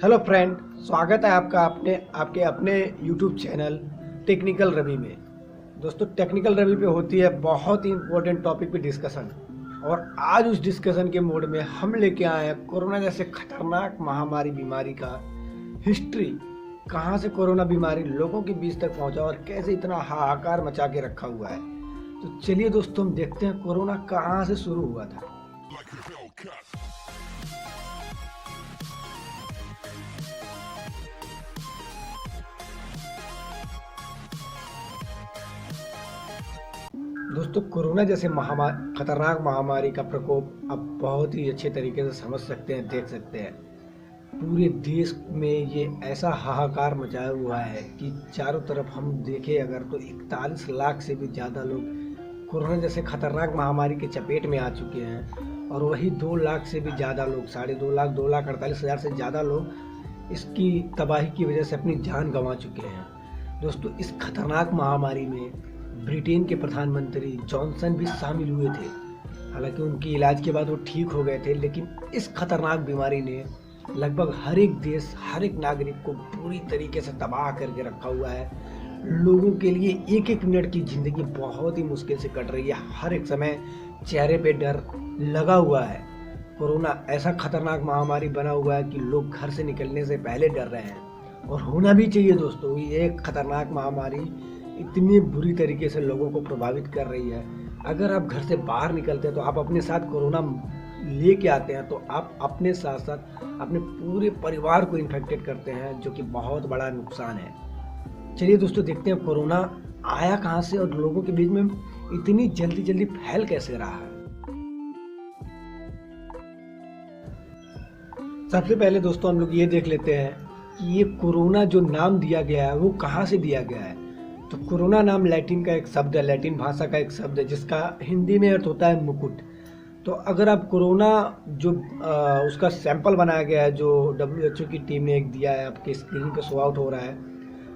Hello friend, स्वागत है आपका आपके अपने यूट्यूब चैनल टेक्निकल रवि में। दोस्तों, टेक्निकल रवि पे होती है बहुत ही इम्पोर्टेंट टॉपिक पे डिस्कशन। और आज उस डिस्कशन के मोड में हम लेके आए हैं कोरोना जैसे खतरनाक महामारी बीमारी का हिस्ट्री। कहाँ से कोरोना बीमारी लोगों के बीच तक पहुंचा और कैसे इतना हाहाकार मचा के रखा हुआ है। तो चलिए दोस्तों, हम देखते हैं कोरोना कहाँ से शुरू हुआ था। दोस्तों, कोरोना जैसे खतरनाक महामारी का प्रकोप अब बहुत ही अच्छे तरीके से समझ सकते हैं, देख सकते हैं। पूरे देश में ये ऐसा हाहाकार मचाया हुआ है कि चारों तरफ हम देखें अगर तो 41 लाख से भी ज़्यादा लोग कोरोना जैसे खतरनाक महामारी के चपेट में आ चुके हैं। और वही 2 लाख से भी ज़्यादा लोग, 2.48 लाख से ज़्यादा लोग इसकी तबाही की वजह से अपनी जान गंवा चुके हैं। दोस्तों, इस खतरनाक महामारी में ब्रिटेन के प्रधानमंत्री जॉनसन भी शामिल हुए थे। हालांकि उनकी इलाज के बाद वो ठीक हो गए थे, लेकिन इस खतरनाक बीमारी ने लगभग हर एक देश, हर एक नागरिक को पूरी तरीके से तबाह करके रखा हुआ है। लोगों के लिए एक एक मिनट की ज़िंदगी बहुत ही मुश्किल से कट रही है। हर एक समय चेहरे पे डर लगा हुआ है। कोरोना ऐसा खतरनाक महामारी बना हुआ है कि लोग घर से निकलने से पहले डर रहे हैं। और होना भी चाहिए दोस्तों। ये खतरनाक महामारी इतनी बुरी तरीके से लोगों को प्रभावित कर रही है। अगर आप घर से बाहर निकलते हैं तो आप अपने साथ कोरोना लेके आते हैं, तो आप अपने साथ साथ अपने पूरे परिवार को इन्फेक्टेड करते हैं, जो कि बहुत बड़ा नुकसान है। चलिए दोस्तों, देखते हैं कोरोना आया कहाँ से और लोगों के बीच में इतनी जल्दी जल्दी फैल कैसे रहा है। सबसे पहले दोस्तों, हम लोग ये देख लेते हैं कि ये कोरोना जो नाम दिया गया है वो कहाँ से दिया गया है। तो कोरोना नाम लैटिन का एक शब्द है, लैटिन भाषा का एक शब्द है, जिसका हिंदी में अर्थ होता है मुकुट। तो अगर आप कोरोना जो उसका सैंपल बनाया गया है, जो WHO की टीम ने एक दिया है, आपके स्क्रीन पे शो आउट हो रहा है,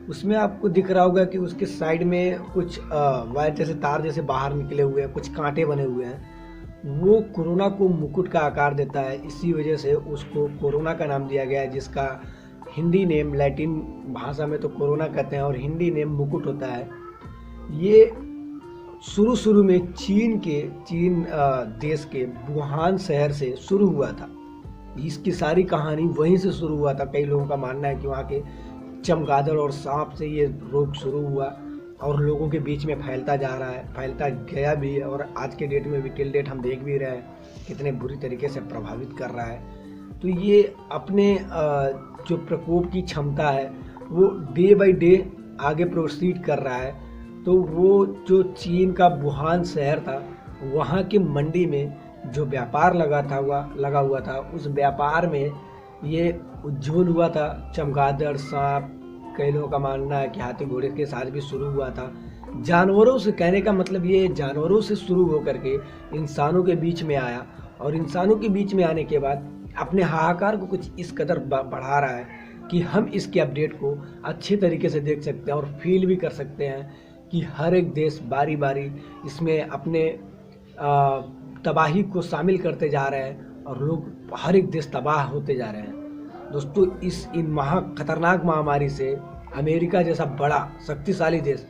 उसमें आपको दिख रहा होगा कि उसके साइड में कुछ वायर जैसे तार जैसे बाहर निकले हुए हैं, कुछ कांटे बने हुए हैं। वो कोरोना को मुकुट का आकार देता है। इसी वजह से उसको कोरोना का नाम दिया गया है, जिसका हिंदी नेम, लैटिन भाषा में तो कोरोना कहते हैं और हिंदी नेम मुकुट होता है। ये शुरू में चीन देश के वुहान शहर से शुरू हुआ था। इसकी सारी कहानी वहीं से शुरू हुआ था। कई लोगों का मानना है कि वहाँ के चमगादड़ और सांप से ये रोग शुरू हुआ और लोगों के बीच में फैलता जा रहा है, फैलता गया भी है। और आज के डेट में भी, टिल डेट हम देख भी रहे हैं कितने बुरी तरीके से प्रभावित कर रहा है। तो ये अपने जो प्रकोप की क्षमता है वो डे बाय डे आगे प्रोसीड कर रहा है। तो वो जो चीन का वुहान शहर था, वहाँ के मंडी में जो व्यापार लगा हुआ था, उस व्यापार में ये उज्जवल हुआ था। चमगादड़, सांप, कई लोगों का मानना है कि हाथी घोड़े के साथ भी शुरू हुआ था। जानवरों से, कहने का मतलब ये जानवरों से शुरू होकर के इंसानों के बीच में आया और इंसानों के बीच में आने के बाद अपने हाहाकार को कुछ इस कदर बढ़ा रहा है कि हम इसके अपडेट को अच्छे तरीके से देख सकते हैं और फील भी कर सकते हैं कि हर एक देश बारी बारी इसमें अपने तबाही को शामिल करते जा रहे हैं और लोग, हर एक देश तबाह होते जा रहे हैं। दोस्तों, इन खतरनाक महामारी से अमेरिका जैसा बड़ा शक्तिशाली देश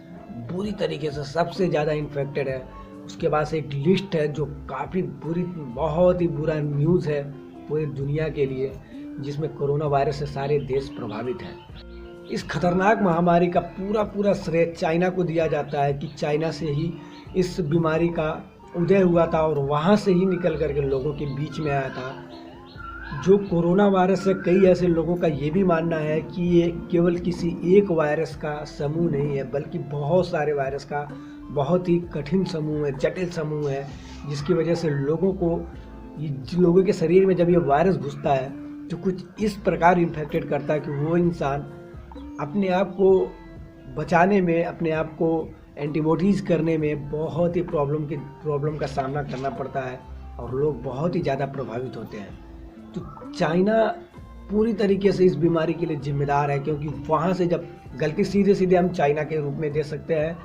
बुरी तरीके से सबसे ज़्यादा इन्फेक्टेड है। उसके बाद से एक लिस्ट है जो काफ़ी बहुत ही बुरा न्यूज़ है पूरी दुनिया के लिए, जिसमें कोरोना वायरस से सारे देश प्रभावित हैं। इस खतरनाक महामारी का पूरा श्रेय चाइना को दिया जाता है कि चाइना से ही इस बीमारी का उदय हुआ था और वहाँ से ही निकल करके लोगों के बीच में आया था। जो कोरोना वायरस है, कई ऐसे लोगों का ये भी मानना है कि ये केवल किसी एक वायरस का समूह नहीं है, बल्कि बहुत सारे वायरस का बहुत ही कठिन समूह है, जटिल समूह है, जिसकी वजह से लोगों के शरीर में जब ये वायरस घुसता है तो कुछ इस प्रकार इन्फेक्टेड करता है कि वो इंसान अपने आप को बचाने में, अपने आप को एंटीबॉडीज़ करने में बहुत ही प्रॉब्लम का सामना करना पड़ता है और लोग बहुत ही ज़्यादा प्रभावित होते हैं। तो चाइना पूरी तरीके से इस बीमारी के लिए जिम्मेदार है, क्योंकि वहाँ से जब गलती सीधे हम चाइना के रूप में दे सकते हैं।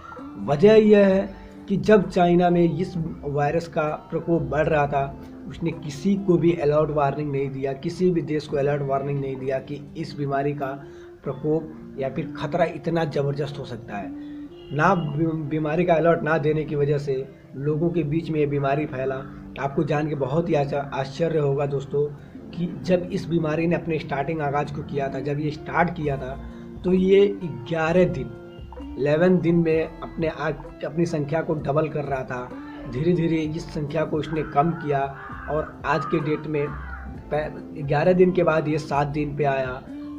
वजह यह है कि जब चाइना में इस वायरस का प्रकोप बढ़ रहा था, उसने किसी को भी अलर्ट वार्निंग नहीं दिया, किसी भी देश को अलर्ट वार्निंग नहीं दिया कि इस बीमारी का प्रकोप या फिर खतरा इतना ज़बरदस्त हो सकता है। ना बीमारी का अलर्ट ना देने की वजह से लोगों के बीच में ये बीमारी फैला। आपको जान के बहुत ही आश्चर्य होगा दोस्तों कि जब इस बीमारी ने अपने स्टार्टिंग आगाज़ को किया था, जब ये स्टार्ट किया था, तो ये 11 दिन में अपनी संख्या को डबल कर रहा था। धीरे धीरे इस संख्या को इसने कम किया और आज के डेट में 11 दिन के बाद ये 7 दिन पे आया,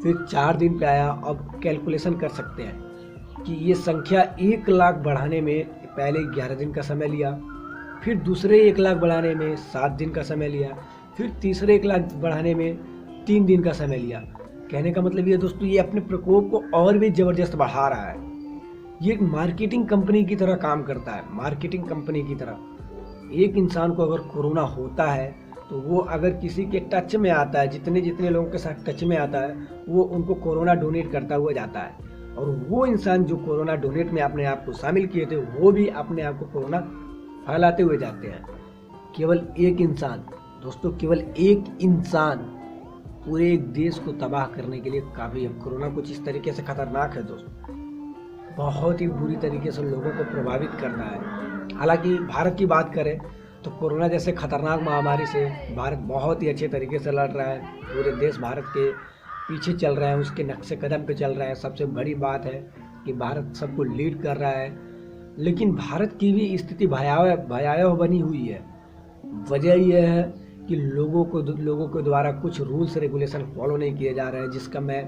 फिर 4 दिन पे आया। अब कैलकुलेशन कर सकते हैं कि ये संख्या 1 लाख बढ़ाने में पहले 11 दिन का समय लिया, फिर दूसरे 1 लाख बढ़ाने में 7 दिन का समय लिया, फिर तीसरे 1 लाख बढ़ाने में 3 दिन का समय लिया। कहने का मतलब ये दोस्तों, ये अपने प्रकोप को और भी ज़बरदस्त बढ़ा रहा है। ये एक मार्केटिंग कंपनी की तरह काम करता है, मार्केटिंग कंपनी की तरह। एक इंसान को अगर कोरोना होता है तो वो अगर किसी के टच में आता है, जितने लोगों के साथ टच में आता है, वो उनको कोरोना डोनेट करता हुआ जाता है। और वो इंसान जो कोरोना डोनेट में अपने आप को शामिल किए थे, वो भी अपने आप को कोरोना फैलाते हुए जाते हैं। केवल एक इंसान दोस्तों, केवल एक इंसान पूरे एक देश को तबाह करने के लिए काफ़ी है। कोरोना कुछ इस तरीके से खतरनाक है दोस्तों, बहुत ही बुरी तरीके से लोगों को प्रभावित करता है। हालांकि भारत की बात करें तो कोरोना जैसे खतरनाक महामारी से भारत बहुत ही अच्छे तरीके से लड़ रहा है। पूरे देश भारत के पीछे चल रहे हैं, उसके नक्शे कदम पे चल रहे हैं। सबसे बड़ी बात है कि भारत सबको लीड कर रहा है। लेकिन भारत की भी स्थिति भयावह बनी हुई है। वजह यह है कि लोगों के द्वारा कुछ रूल्स रेगुलेशन फॉलो नहीं किए जा रहे हैं, जिसका मैं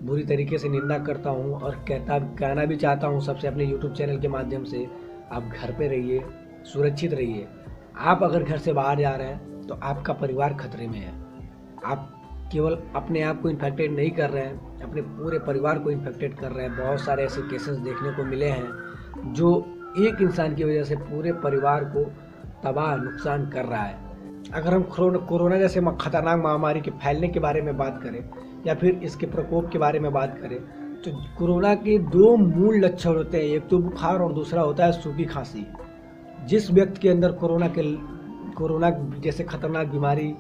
बुरी तरीके से निंदा करता हूं और कहना भी चाहता हूं सबसे अपने YouTube चैनल के माध्यम से, आप घर पे रहिए, सुरक्षित रहिए। आप अगर घर से बाहर जा रहे हैं तो आपका परिवार खतरे में है। आप केवल अपने आप को इन्फेक्टेड नहीं कर रहे हैं, अपने पूरे परिवार को इन्फेक्टेड कर रहे हैं। बहुत सारे ऐसे केसेस देखने को मिले हैं जो एक इंसान की वजह से पूरे परिवार को तबाह नुकसान कर रहा है। अगर हम कोरोना जैसे खतरनाक महामारी के फैलने के बारे में बात करें या फिर इसके प्रकोप के बारे में बात करें, तो कोरोना के 2 मूल लक्षण होते हैं। एक तो बुखार और दूसरा होता है सूखी खांसी। जिस व्यक्ति के अंदर कोरोना जैसे खतरनाक बीमारी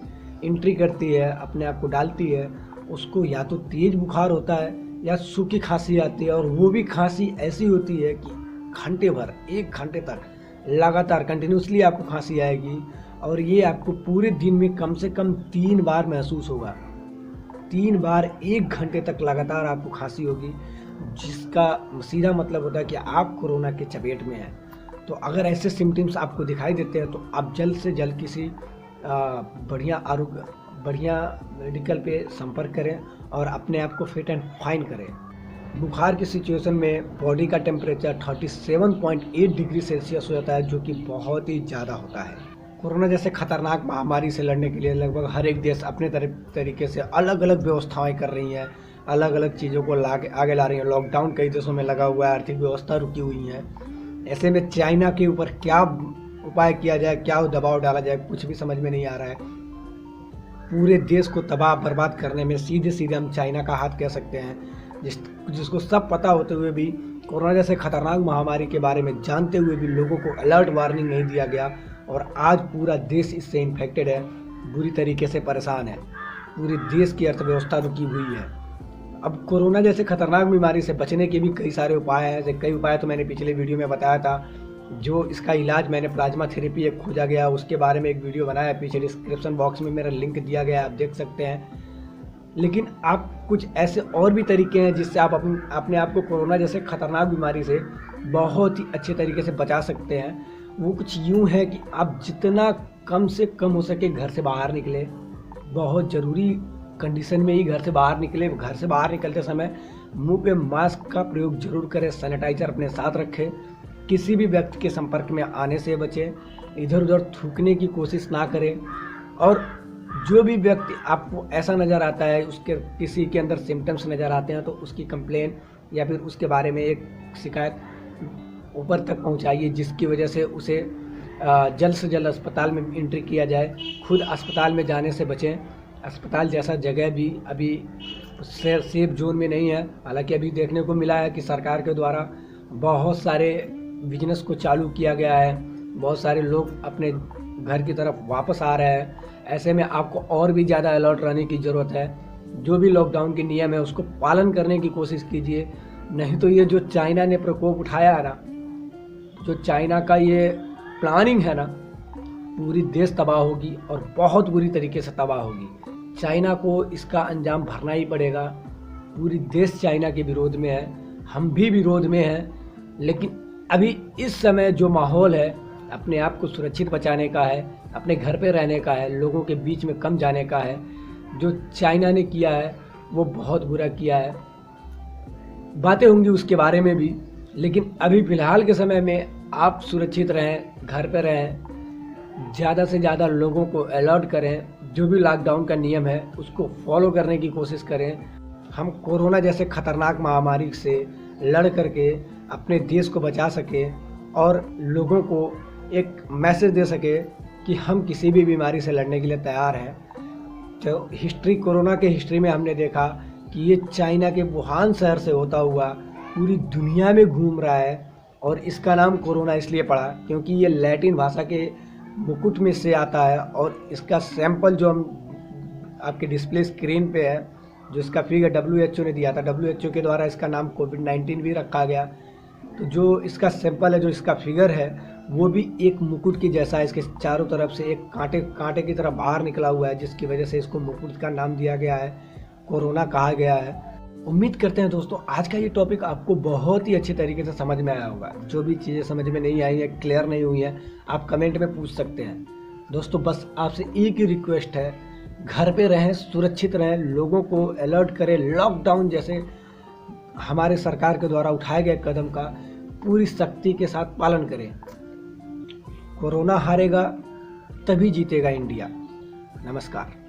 एंट्री करती है, अपने आप को डालती है, उसको या तो तेज बुखार होता है या सूखी खांसी आती है। और वो भी खांसी ऐसी होती है कि घंटे भर, 1 घंटे तक लगातार कंटिन्यूसली आपको खांसी आएगी और ये आपको पूरे दिन में कम से कम 3 बार महसूस होगा। 3 बार 1 घंटे तक लगातार आपको खांसी होगी, जिसका सीधा मतलब होता है कि आप कोरोना के चपेट में हैं। तो अगर ऐसे सिम्टम्स आपको दिखाई देते हैं तो आप जल्द से जल्द किसी बढ़िया मेडिकल पे संपर्क करें और अपने आप को फिट एंड फाइन करें। बुखार की सिचुएशन में बॉडी का टेम्परेचर 37.8 डिग्री सेल्सियस हो जाता है, जो कि बहुत ही ज़्यादा होता है। कोरोना जैसे खतरनाक महामारी से लड़ने के लिए लगभग हर एक देश अपने तरीके से अलग अलग व्यवस्थाएं कर रही हैं, अलग अलग चीज़ों को आगे ला रही हैं। लॉकडाउन कई देशों में लगा हुआ है, आर्थिक व्यवस्था रुकी हुई है। ऐसे में चाइना के ऊपर क्या उपाय किया जाए, क्या दबाव डाला जाए, कुछ भी समझ में नहीं आ रहा है। पूरे देश को तबाह बर्बाद करने में सीधे हम चाइना का हाथ कह सकते हैं, जिसको सब पता होते हुए भी, कोरोना जैसे खतरनाक महामारी के बारे में जानते हुए भी लोगों को अलर्ट वार्निंग नहीं दिया गया और आज पूरा देश इससे इन्फेक्टेड है, बुरी तरीके से परेशान है। पूरे देश की अर्थव्यवस्था रुकी हुई है। अब कोरोना जैसे खतरनाक बीमारी से बचने के भी कई सारे उपाय हैं। ऐसे कई उपाय तो मैंने पिछले वीडियो में बताया था। जो इसका इलाज मैंने प्लाज्मा थेरेपी एक खोजा गया, उसके बारे में एक वीडियो बनाया, पीछे डिस्क्रिप्शन बॉक्स में मेरा लिंक दिया गया, आप देख सकते हैं। लेकिन आप कुछ ऐसे और भी तरीके हैं जिससे आप अपने आप को कोरोना जैसे खतरनाक बीमारी से बहुत ही अच्छे तरीके से बचा सकते हैं। वो कुछ यूँ है कि आप जितना कम से कम हो सके घर से बाहर निकले, बहुत ज़रूरी कंडीशन में ही घर से बाहर निकले। घर से बाहर निकलते समय मुंह पे मास्क का प्रयोग जरूर करें, सैनिटाइजर अपने साथ रखें, किसी भी व्यक्ति के संपर्क में आने से बचें, इधर उधर थूकने की कोशिश ना करें। और जो भी व्यक्ति आपको ऐसा नज़र आता है, उसके किसी के अंदर सिम्टम्स नज़र आते हैं, तो उसकी कंप्लेन या फिर उसके बारे में एक शिकायत ऊपर तक पहुंचाइए, जिसकी वजह से उसे जल्द से जल्द अस्पताल में एंट्री किया जाए। खुद अस्पताल में जाने से बचें। अस्पताल जैसा जगह भी अभी सेफ जोन में नहीं है। हालांकि अभी देखने को मिला है कि सरकार के द्वारा बहुत सारे बिजनेस को चालू किया गया है, बहुत सारे लोग अपने घर की तरफ वापस आ रहे हैं। ऐसे में आपको और भी ज़्यादा अलर्ट रहने की ज़रूरत है। जो भी लॉकडाउन के नियम है उसको पालन करने की कोशिश कीजिए, नहीं तो ये जो चाइना ने प्रकोप उठाया है ना, जो चाइना का ये प्लानिंग है ना, पूरी देश तबाह होगी और बहुत बुरी तरीके से तबाह होगी। चाइना को इसका अंजाम भरना ही पड़ेगा। पूरी देश चाइना के विरोध में है, हम भी विरोध में हैं, लेकिन अभी इस समय जो माहौल है अपने आप को सुरक्षित बचाने का है, अपने घर पे रहने का है, लोगों के बीच में कम जाने का है। जो चाइना ने किया है वो बहुत बुरा किया है, बातें होंगी उसके बारे में भी, लेकिन अभी फ़िलहाल के समय में आप सुरक्षित रहें, घर पे रहें, ज़्यादा से ज़्यादा लोगों को अलर्ट करें। जो भी लॉकडाउन का नियम है उसको फॉलो करने की कोशिश करें। हम कोरोना जैसे खतरनाक महामारी से लड़ करके अपने देश को बचा सकें और लोगों को एक मैसेज दे सके कि हम किसी भी बीमारी से लड़ने के लिए तैयार हैं। तो कोरोना के हिस्ट्री में हमने देखा कि ये चाइना के वुहान शहर से होता हुआ पूरी दुनिया में घूम रहा है, और इसका नाम कोरोना इसलिए पड़ा क्योंकि ये लैटिन भाषा के मुकुट में से आता है। और इसका सैंपल जो हम आपके डिस्प्ले स्क्रीन पे है, जो इसका फिगर WHO ने दिया था, WHO के द्वारा इसका नाम कोविड-19 भी रखा गया। तो जो इसका सैंपल है, जो इसका फिगर है, वो भी एक मुकुट की जैसा है। इसके चारों तरफ से एक कांटे की तरह बाहर निकला हुआ है, जिसकी वजह से इसको मुकुट का नाम दिया गया है, कोरोना कहा गया है। उम्मीद करते हैं दोस्तों आज का ये टॉपिक आपको बहुत ही अच्छी तरीके से समझ में आया होगा। जो भी चीज़ें समझ में नहीं आई है, क्लियर नहीं हुई हैं, आप कमेंट में पूछ सकते हैं। दोस्तों बस आपसे एक ही रिक्वेस्ट है, घर पे रहें, सुरक्षित रहें, लोगों को अलर्ट करें। लॉकडाउन जैसे हमारे सरकार के द्वारा उठाए गए कदम का पूरी सख्ती के साथ पालन करें। कोरोना हारेगा तभी जीतेगा इंडिया। नमस्कार।